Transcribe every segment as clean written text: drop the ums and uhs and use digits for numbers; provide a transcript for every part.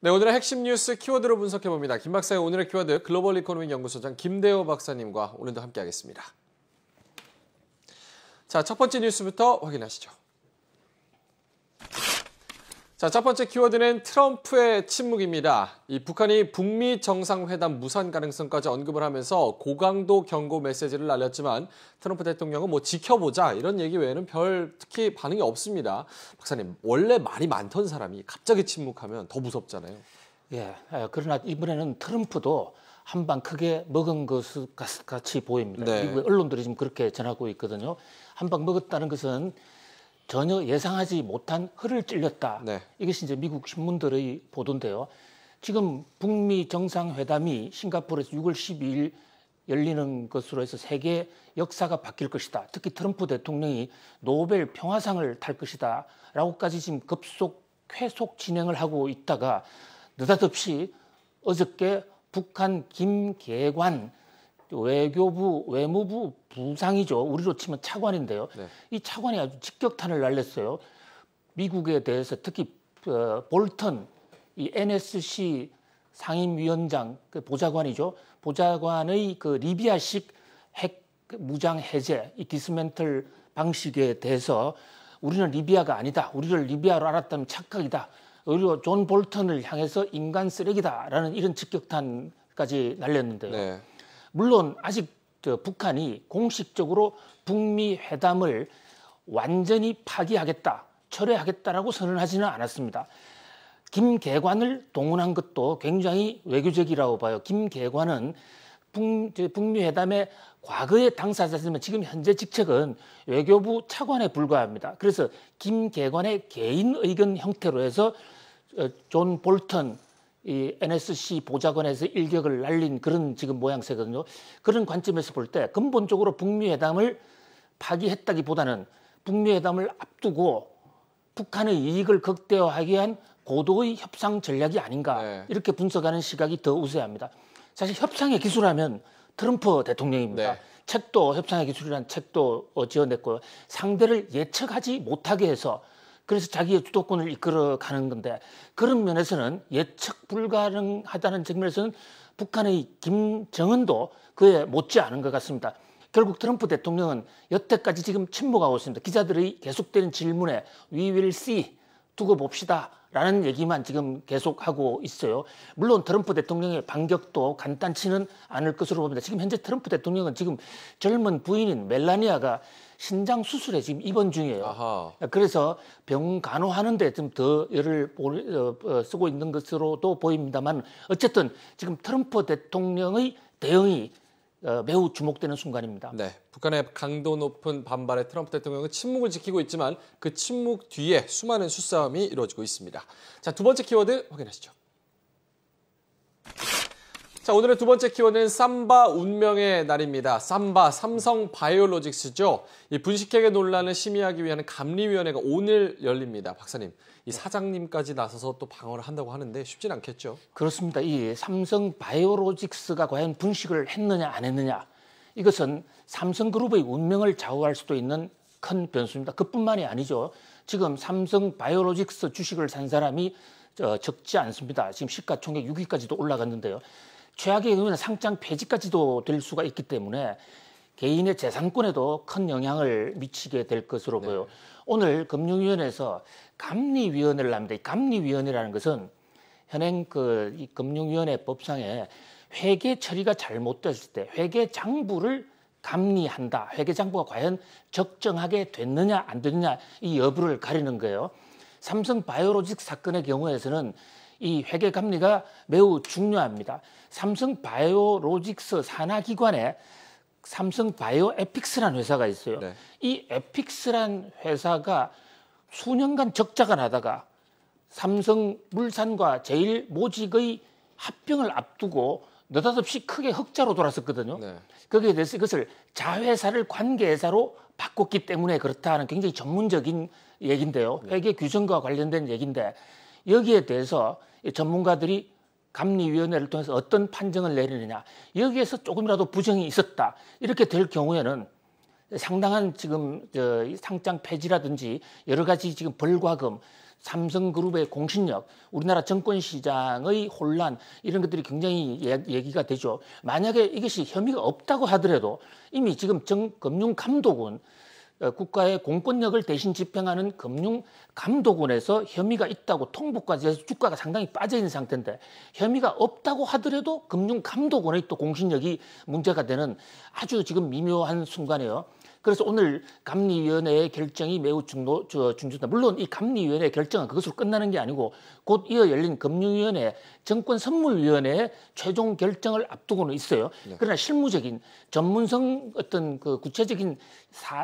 네, 오늘의 핵심 뉴스 키워드로 분석해봅니다. 김 박사의 오늘의 키워드 글로벌 이코노믹 연구소장 김대호 박사님과 오늘도 함께하겠습니다. 자, 첫 번째 뉴스부터 확인하시죠. 자, 첫 번째 키워드는 트럼프의 침묵입니다. 이 북한이 북미 정상회담 무산 가능성까지 언급을 하면서 고강도 경고 메시지를 날렸지만 트럼프 대통령은 뭐 지켜보자 이런 얘기 외에는 별 특히 반응이 없습니다. 박사님, 원래 말이 많던 사람이 갑자기 침묵하면 더 무섭잖아요. 예, 그러나 이번에는 트럼프도 한 방 크게 먹은 것 같이 보입니다. 네. 미국의 언론들이 지금 그렇게 전하고 있거든요. 한 방 먹었다는 것은 전혀 예상하지 못한 허를 찔렸다. 네. 이것이 이제 미국 신문들의 보도인데요. 지금 북미 정상회담이 싱가포르에서 6월 12일 열리는 것으로 해서 세계 역사가 바뀔 것이다. 특히 트럼프 대통령이 노벨 평화상을 탈 것이다. 라고까지 지금 쾌속 진행을 하고 있다가 느닷없이 어저께 북한 김계관 외무부 부상이죠. 우리로 치면 차관인데요. 네. 이 차관이 아주 직격탄을 날렸어요. 미국에 대해서 특히 볼턴, 이 NSC 상임위원장, 그 보좌관이죠. 보좌관의 그 리비아식 핵 무장 해제, 이 디스멘틀 방식에 대해서 우리는 리비아가 아니다. 우리를 리비아로 알았다면 착각이다. 오히려 존 볼턴을 향해서 인간 쓰레기다라는 이런 직격탄까지 날렸는데요. 네. 물론 아직 북한이 공식적으로 북미 회담을 완전히 파기하겠다, 철회하겠다라고 선언하지는 않았습니다. 김계관을 동원한 것도 굉장히 외교적이라고 봐요. 김계관은 북미 회담의 과거의 당사자지만 지금 현재 직책은 외교부 차관에 불과합니다. 그래서 김계관의 개인 의견 형태로 해서 존 볼턴 이 NSC 보좌관에서 일격을 날린 그런 지금 모양새거든요. 그런 관점에서 볼 때 근본적으로 북미 회담을 파기했다기보다는 북미 회담을 앞두고 북한의 이익을 극대화하기 위한 고도의 협상 전략이 아닌가 네. 이렇게 분석하는 시각이 더 우세합니다. 사실 협상의 기술하면 트럼프 대통령입니다. 네. 책도 협상의 기술이라는 책도 지어냈고요. 상대를 예측하지 못하게 해서 그래서 자기의 주도권을 이끌어가는 건데 그런 면에서는 예측 불가능하다는 측면에서는 북한의 김정은도 그에 못지않은 것 같습니다. 결국 트럼프 대통령은 여태까지 지금 침묵하고 있습니다. 기자들의 계속되는 질문에 We will see, 두고 봅시다 라는 얘기만 지금 계속하고 있어요. 물론 트럼프 대통령의 반격도 간단치는 않을 것으로 봅니다. 지금 현재 트럼프 대통령은 지금 젊은 부인인 멜라니아가 신장 수술에 지금 입원 중이에요. 아하. 그래서 병 간호하는 데 좀 더 열을 쓰고 있는 것으로도 보입니다만 어쨌든 지금 트럼프 대통령의 대응이 매우 주목되는 순간입니다. 네, 북한의 강도 높은 반발에 트럼프 대통령은 침묵을 지키고 있지만 그 침묵 뒤에 수많은 수싸움이 이루어지고 있습니다. 자, 두 번째 키워드 확인하시죠. 자, 오늘의 두 번째 키워드는 삼바 운명의 날입니다. 삼바, 삼성 바이오로직스죠. 이 분식회계 논란을 심의하기 위한 감리위원회가 오늘 열립니다. 박사님, 이 사장님까지 나서서 또 방어를 한다고 하는데 쉽진 않겠죠? 그렇습니다. 이 삼성 바이오로직스가 과연 분식을 했느냐 안 했느냐 이것은 삼성그룹의 운명을 좌우할 수도 있는 큰 변수입니다. 그뿐만이 아니죠. 지금 삼성 바이오로직스 주식을 산 사람이 적지 않습니다. 지금 시가총액 6위까지도 올라갔는데요. 최악의 경우에는 상장 폐지까지도 될 수가 있기 때문에 개인의 재산권에도 큰 영향을 미치게 될 것으로 보여요. 오늘 금융위원회에서 감리위원회를 합니다. 이 감리위원회라는 것은 현행 이 금융위원회 법상에 회계 처리가 잘못됐을 때 회계 장부를 감리한다. 회계 장부가 과연 적정하게 됐느냐 안 됐느냐 이 여부를 가리는 거예요. 삼성 바이오로직스 사건의 경우에서는 이 회계 감리가 매우 중요합니다. 삼성 바이오로직스 산하기관에 삼성 바이오 에픽스라는 회사가 있어요. 네. 이 에픽스란 회사가 수년간 적자가 나다가 삼성물산과 제일모직의 합병을 앞두고 느닷없이 크게 흑자로 돌았었거든요. 네. 거기에 대해서 이것을 자회사를 관계회사로 바꿨기 때문에 그렇다 하는 굉장히 전문적인 얘기인데요. 회계 규정과 관련된 얘기인데 여기에 대해서 전문가들이 감리위원회를 통해서 어떤 판정을 내리느냐 여기에서 조금이라도 부정이 있었다 이렇게 될 경우에는 상당한 지금 상장 폐지라든지 여러 가지 지금 벌과금 삼성그룹의 공신력, 우리나라 정권시장의 혼란 이런 것들이 굉장히 얘기가 되죠. 만약에 이것이 혐의가 없다고 하더라도 이미 지금 금융감독원 국가의 공권력을 대신 집행하는 금융감독원에서 혐의가 있다고 통보까지 해서 주가가 상당히 빠져 있는 상태인데 혐의가 없다고 하더라도 금융감독원의 또 공신력이 문제가 되는 아주 지금 미묘한 순간이에요. 그래서 오늘 감리위원회의 결정이 매우 중요하다. 물론 이 감리위원회 결정은 그것으로 끝나는 게 아니고 곧 이어 열린 금융위원회, 정권선물위원회의 최종 결정을 앞두고는 있어요. 네. 그러나 실무적인 전문성 어떤 그 구체적인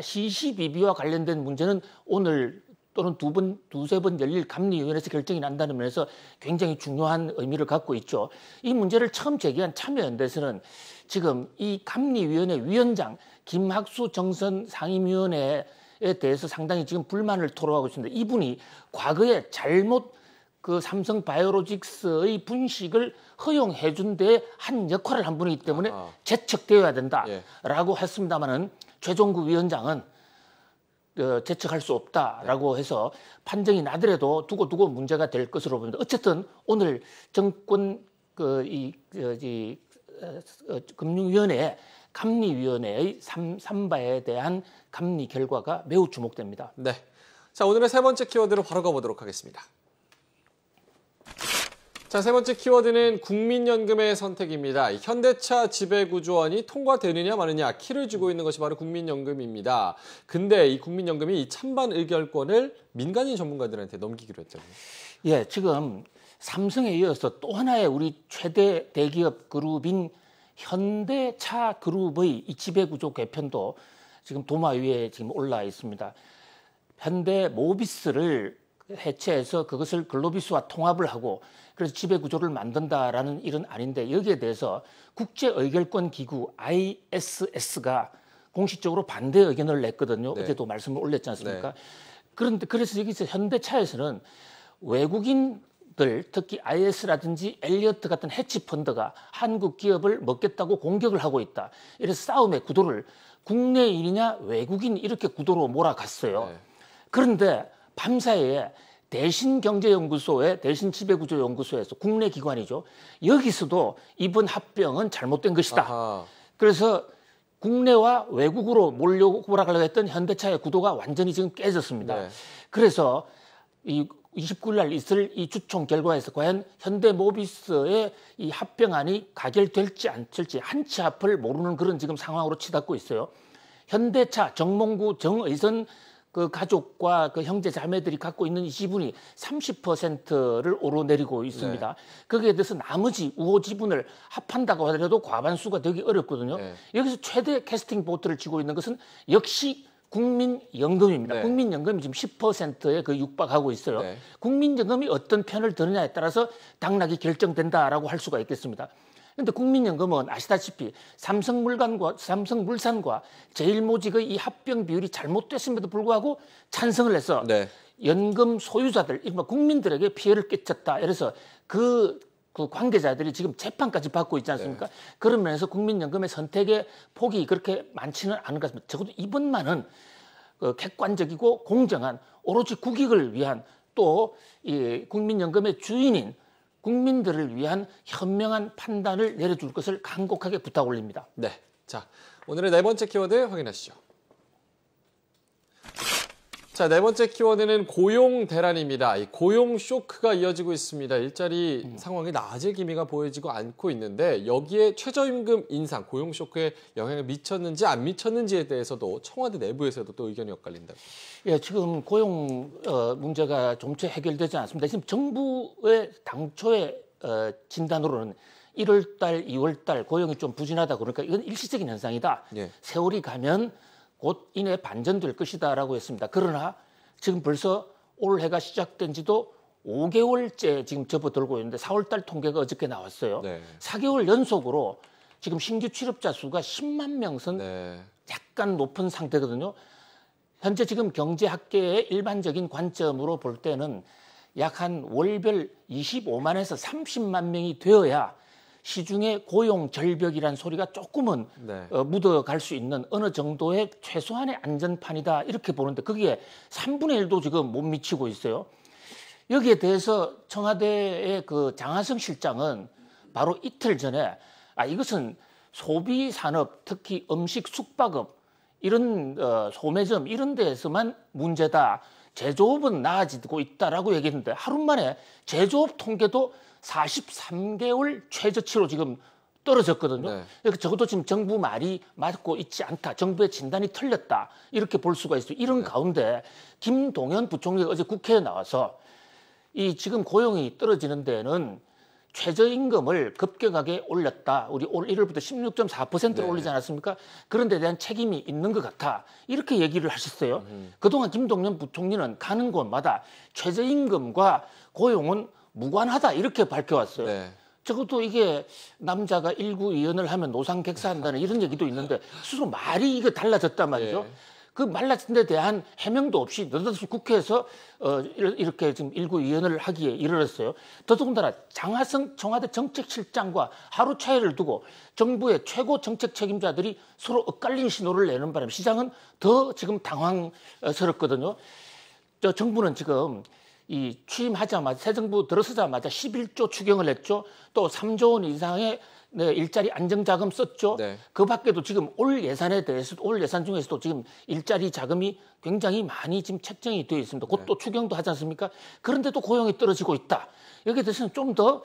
시시비비와 관련된 문제는 오늘 또는 두세 번 열릴 감리위원회에서 결정이 난다는 면에서 굉장히 중요한 의미를 갖고 있죠. 이 문제를 처음 제기한 참여연대에서는 지금 이 감리위원회 위원장 김학수 정선 상임위원회에 대해서 상당히 지금 불만을 토로하고 있습니다. 이분이 과거에 잘못 그 삼성바이오로직스의 분식을 허용해 준 데 한 역할을 한 분이기 때문에 제척되어야 된다라고 했습니다마는 최종구 위원장은 제척할 수 없다라고 해서 판정이 나더라도 두고 문제가 될 것으로 봅니다. 어쨌든 오늘 정권 금융위원회 감리위원회의 삼바에 대한 감리 결과가 매우 주목됩니다. 네, 자 오늘의 세 번째 키워드로 바로 가보도록 하겠습니다. 자, 세 번째 키워드는 국민연금의 선택입니다. 현대차 지배구조안이 통과되느냐 마느냐 키를 쥐고 있는 것이 바로 국민연금입니다. 근데 이 국민연금이 이 찬반 의결권을 민간인 전문가들한테 넘기기로 했잖아요. 예, 지금 삼성에 이어서 또 하나의 우리 최대 대기업 그룹인 현대차 그룹의 이 지배구조 개편도 지금 도마 위에 지금 올라 있습니다. 현대 모비스를 해체해서 그것을 글로비스와 통합을 하고 그래서 지배구조를 만든다라는 일은 아닌데 여기에 대해서 국제의결권 기구 ISS가 공식적으로 반대 의견을 냈거든요. 네. 어제도 말씀을 올렸지 않습니까? 네. 그런데 그래서 여기서 현대차에서는 외국인들 특히 IS라든지 엘리어트 같은 해치펀드가 한국 기업을 먹겠다고 공격을 하고 있다. 이래서 싸움의 구도를 국내인이냐 외국인 이렇게 구도로 몰아갔어요. 네. 그런데 밤사이에 대신경제연구소의 대신지배구조연구소에서 국내 기관이죠. 여기서도 이번 합병은 잘못된 것이다. 아하. 그래서 국내와 외국으로 몰아가려고 했던 현대차의 구도가 완전히 지금 깨졌습니다. 네. 그래서 이 29일 날 있을 이 주총 결과에서 과연 현대모비스의 이 합병안이 가결될지 안 될지 한치 앞을 모르는 그런 지금 상황으로 치닫고 있어요. 현대차 정몽구 정의선 그 가족과 그 형제 자매들이 갖고 있는 이 지분이 30%를 오르내리고 있습니다. 네. 거기에 대해서 나머지 우호 지분을 합한다고 하더라도 과반수가 되기 어렵거든요. 네. 여기서 최대 캐스팅 보트를 쥐고 있는 것은 역시 국민연금입니다. 네. 국민연금이 지금 10%에 그 육박하고 있어요. 네. 국민연금이 어떤 편을 드느냐에 따라서 당락이 결정된다라고 할 수가 있겠습니다. 그런데 국민연금은 아시다시피 삼성물산과 제일모직의 이 합병 비율이 잘못됐음에도 불구하고 찬성을 해서 네. 연금 소유자들, 국민들에게 피해를 끼쳤다. 그래서 그 관계자들이 지금 재판까지 받고 있지 않습니까? 네. 그런 면에서 국민연금의 선택의 폭이 그렇게 많지는 않은 것 같습니다. 적어도 이번만은 객관적이고 공정한 오로지 국익을 위한 또 이 국민연금의 주인인 국민들을 위한 현명한 판단을 내려줄 것을 간곡하게 부탁 올립니다. 네, 자 오늘의 네 번째 키워드 확인하시죠. 자, 네 번째 키워드는 고용 대란입니다. 이 고용 쇼크가 이어지고 있습니다. 일자리 상황이 나아질 기미가 보여지고 않고 있는데 여기에 최저임금 인상, 고용 쇼크에 영향을 미쳤는지 안 미쳤는지에 대해서도 청와대 내부에서도 또 의견이 엇갈린다. 예, 지금 고용 문제가 좀채 해결되지 않습니다. 지금 정부의 당초의 진단으로는 1월 달, 2월 달 고용이 좀 부진하다 그러니까 이건 일시적인 현상이다. 예. 세월이 가면 곧 이내 반전될 것이다라고 했습니다. 그러나 지금 벌써 올해가 시작된 지도 5개월째 지금 접어들고 있는데 4월 달 통계가 어저께 나왔어요. 네. 4개월 연속으로 지금 신규 취업자 수가 10만 명 선 네. 약간 높은 상태거든요. 현재 지금 경제학계의 일반적인 관점으로 볼 때는 약 한 월별 25만에서 30만 명이 되어야 시중에 고용 절벽이라는 소리가 조금은 네. 묻어갈 수 있는 어느 정도의 최소한의 안전판이다 이렇게 보는데 거기에 3분의 1도 지금 못 미치고 있어요. 여기에 대해서 청와대의 그 장하성 실장은 바로 이틀 전에 이것은 소비 산업, 특히 음식 숙박업 이런 소매점 이런 데에서만 문제다. 제조업은 나아지고 있다라고 얘기했는데 하루 만에 제조업 통계도 43개월 최저치로 지금 떨어졌거든요. 네. 그러니까 적어도 지금 정부 말이 맞고 있지 않다. 정부의 진단이 틀렸다. 이렇게 볼 수가 있어요. 이런 가운데 김동연 부총리가 어제 국회에 나와서 이 지금 고용이 떨어지는 데는 최저임금을 급격하게 올렸다. 우리 올 1월부터 16.4%를 올리지 않았습니까? 그런 데 대한 책임이 있는 것 같아. 이렇게 얘기를 하셨어요. 그동안 김동연 부총리는 가는 곳마다 최저임금과 고용은 무관하다. 이렇게 밝혀왔어요. 네. 적어도 이게 남자가 일구이연을 하면 노상객사한다는 이런 얘기도 있는데 스스로 말이 이거 달라졌단 말이죠. 네. 그 말라진 데 대한 해명도 없이 느닷없이 국회에서 이렇게 지금 일구이연을 하기에 이르렀어요. 더더군다나 장하성 청와대 정책실장과 하루 차이를 두고 정부의 최고 정책 책임자들이 서로 엇갈린 신호를 내는 바람에 시장은 더 지금 당황스럽거든요. 정부는 지금 이 취임하자마자 새 정부 들어서자마자 11조 추경을 했죠. 또 3조 원 이상의 일자리 안정자금 썼죠. 네. 그 밖에도 지금 올 예산에 대해서 올 예산 중에서도 지금 일자리 자금이 굉장히 많이 지금 책정이 되어 있습니다. 곧 또 추경도 하지 않습니까? 그런데도 고용이 떨어지고 있다. 여기에 대해서는 좀 더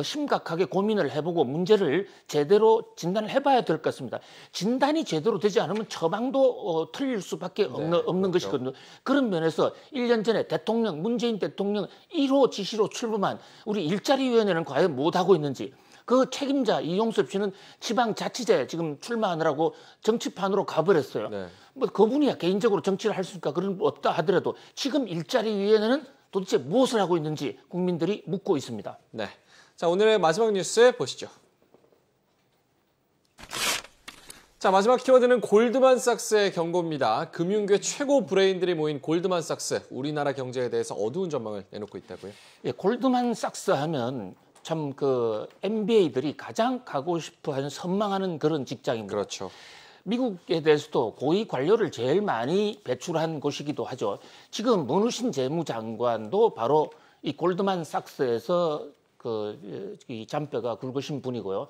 심각하게 고민을 해보고 문제를 제대로 진단을 해봐야 될 것 같습니다. 진단이 제대로 되지 않으면 처방도 틀릴 수밖에 없는 그렇죠. 것이거든요. 그런 면에서 1년 전에 문재인 대통령 1호 지시로 출범한 우리 일자리위원회는 과연 못하고 있는지 그 책임자 이용섭 씨는 지방자치제 지금 출마하느라고 정치판으로 가버렸어요. 네. 뭐 그분이야 개인적으로 정치를 할 수 있을까 그런 거 없다 하더라도 지금 일자리위원회는 도대체 무엇을 하고 있는지 국민들이 묻고 있습니다. 네. 자, 오늘의 마지막 뉴스 보시죠. 자, 마지막 키워드는 골드만삭스의 경고입니다. 금융계 최고 브레인들이 모인 골드만삭스, 우리나라 경제에 대해서 어두운 전망을 내놓고 있다고요? 예, 골드만삭스 하면 참 그 MBA들이 가장 가고 싶어하는 선망하는 그런 직장입니다. 그렇죠. 미국에 대해서도 고위 관료를 제일 많이 배출한 곳이기도 하죠. 지금 문우신 재무장관도 바로 이 골드만삭스에서 이 잔뼈가 굵으신 분이고요.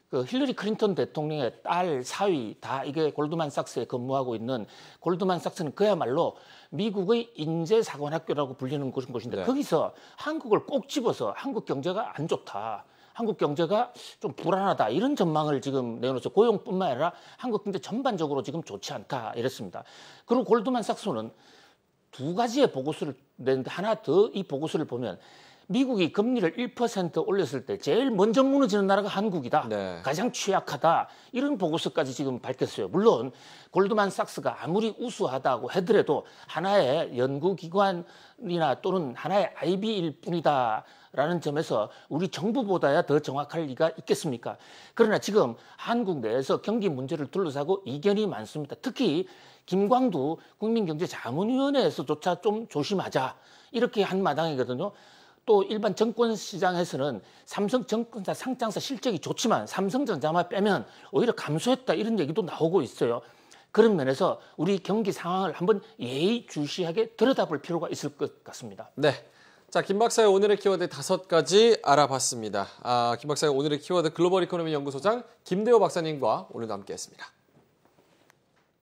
그 힐러리 클린턴 대통령의 딸, 사위 다 이게 골드만삭스에 근무하고 있는 골드만삭스는 그야말로 미국의 인재사관학교라고 불리는 곳인데 네. 거기서 한국을 꼭 집어서 한국 경제가 안 좋다. 한국 경제가 좀 불안하다. 이런 전망을 지금 내놓아서 고용뿐만 아니라 한국 경제 전반적으로 지금 좋지 않다. 이랬습니다. 그리고 골드만삭스는 두 가지의 보고서를 냈는데 하나 더 이 보고서를 보면 미국이 금리를 1% 올렸을 때 제일 먼저 무너지는 나라가 한국이다. 네. 가장 취약하다. 이런 보고서까지 지금 밝혔어요. 물론 골드만삭스가 아무리 우수하다고 하더라도 하나의 연구기관이나 또는 하나의 IB일 뿐이다라는 점에서 우리 정부보다야 더 정확할 리가 있겠습니까? 그러나 지금 한국 내에서 경기 문제를 둘러싸고 이견이 많습니다. 특히 김광두 국민경제자문위원회에서조차 좀 조심하자. 이렇게 한 마당이거든요. 또 일반 정권 시장에서는 삼성증권사 상장사 실적이 좋지만 삼성전자만 빼면 오히려 감소했다 이런 얘기도 나오고 있어요. 그런 면에서 우리 경기 상황을 한번 예의주시하게 들여다볼 필요가 있을 것 같습니다. 네. 자, 김 박사의 오늘의 키워드 5가지 알아봤습니다. 김 박사의 오늘의 키워드 글로벌 이코노미 연구소장 김대호 박사님과 오늘도 함께했습니다.